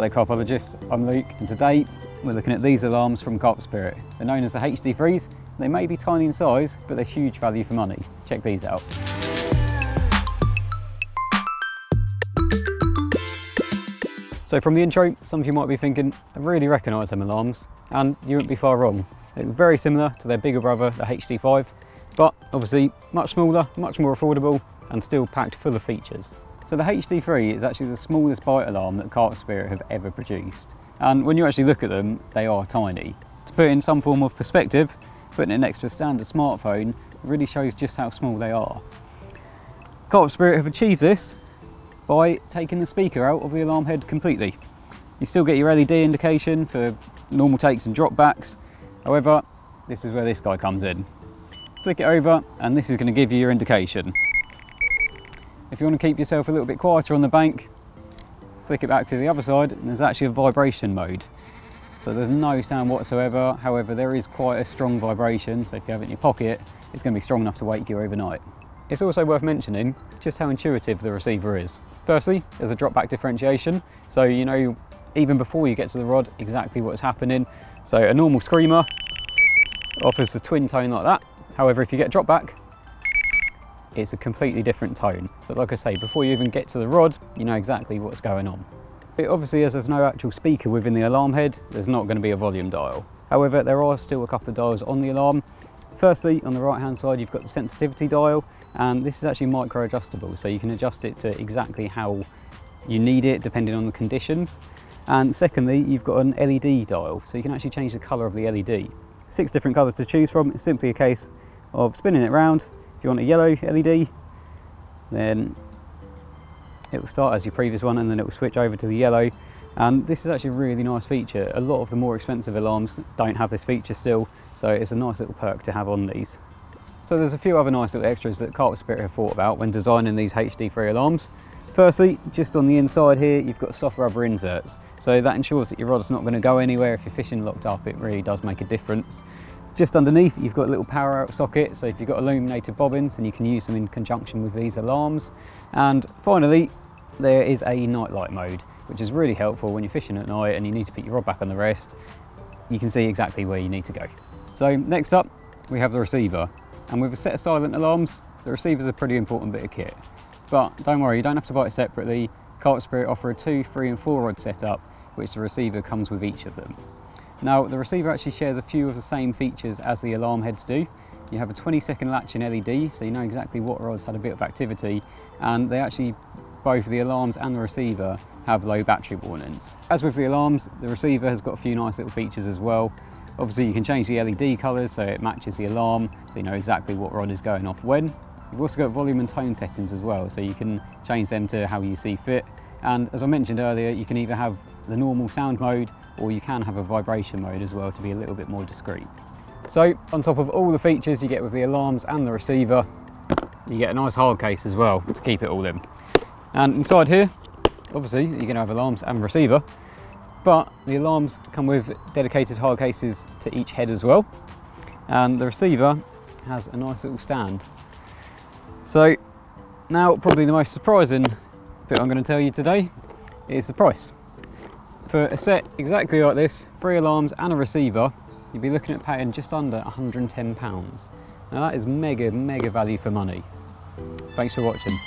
Hello Carpologists, I'm Luke, and today we're looking at these alarms from Carpology. They're known as the HD3s. They may be tiny in size, but they're huge value for money. Check these out. So from the intro, some of you might be thinking, I really recognise them alarms, and you wouldn't be far wrong. They're very similar to their bigger brother, the HD5, but obviously much smaller, much more affordable, and still packed full of features. So the HD3 is actually the smallest bite alarm that Carpology have ever produced. And when you actually look at them, they are tiny. To put it in some form of perspective, putting it next to a standard smartphone really shows just how small they are. Carpology have achieved this by taking the speaker out of the alarm head completely. You still get your LED indication for normal takes and drop backs. However, this is where this guy comes in. Flick it over and this is going to give you your indication. If you want to keep yourself a little bit quieter on the bank, flick it back to the other side and there's actually a vibration mode. So there's no sound whatsoever, however there is quite a strong vibration, so if you have it in your pocket, it's going to be strong enough to wake you overnight. It's also worth mentioning just how intuitive the receiver is. Firstly, there's a drop back differentiation, so you know even before you get to the rod exactly what's happening. So a normal screamer offers the twin tone like that, however if you get drop back, it's a completely different tone. But like I say, before you even get to the rod, you know exactly what's going on. But obviously, as there's no actual speaker within the alarm head, there's not going to be a volume dial. However, there are still a couple of dials on the alarm. Firstly, on the right hand side, you've got the sensitivity dial, and this is actually micro adjustable, so you can adjust it to exactly how you need it depending on the conditions. And secondly, you've got an LED dial, so you can actually change the colour of the LED. 6 different colours to choose from. It's simply a case of spinning it around. If you want a yellow LED, then it will start as your previous one and then it will switch over to the yellow. And this is actually a really nice feature. A lot of the more expensive alarms don't have this feature still, so it's a nice little perk to have on these. So there's a few other nice little extras that Carpology have thought about when designing these HD3 alarms. Firstly, just on the inside here, you've got soft rubber inserts. So that ensures that your rod's not going to go anywhere. If you're fishing locked up, it really does make a difference. Just underneath, you've got a little power out socket, so if you've got illuminated bobbins, then you can use them in conjunction with these alarms. And finally, there is a night light mode, which is really helpful when you're fishing at night and you need to put your rod back on the rest. You can see exactly where you need to go. So next up, we have the receiver. And with a set of silent alarms, the receiver's a pretty important bit of kit. But don't worry, you don't have to buy it separately. Carpology offer a 2, 3 and 4 rod setup, which the receiver comes with each of them. Now, the receiver actually shares a few of the same features as the alarm heads do. You have a 20-second latch in LED, so you know exactly what rod's had a bit of activity, and they actually, both the alarms and the receiver, have low battery warnings. As with the alarms, the receiver has got a few nice little features as well. Obviously, you can change the LED colours so it matches the alarm, so you know exactly what rod is going off when. You've also got volume and tone settings as well, so you can change them to how you see fit. And as I mentioned earlier, you can either have the normal sound mode or you can have a vibration mode as well to be a little bit more discreet. So on top of all the features you get with the alarms and the receiver, you get a nice hard case as well to keep it all in. And inside here, obviously you're going to have alarms and receiver, but the alarms come with dedicated hard cases to each head as well. And the receiver has a nice little stand. So now probably the most surprising bit I'm going to tell you today is the price. For a set exactly like this, 3 alarms and a receiver, you'd be looking at paying just under £110. Now that is mega value for money. Thanks for watching.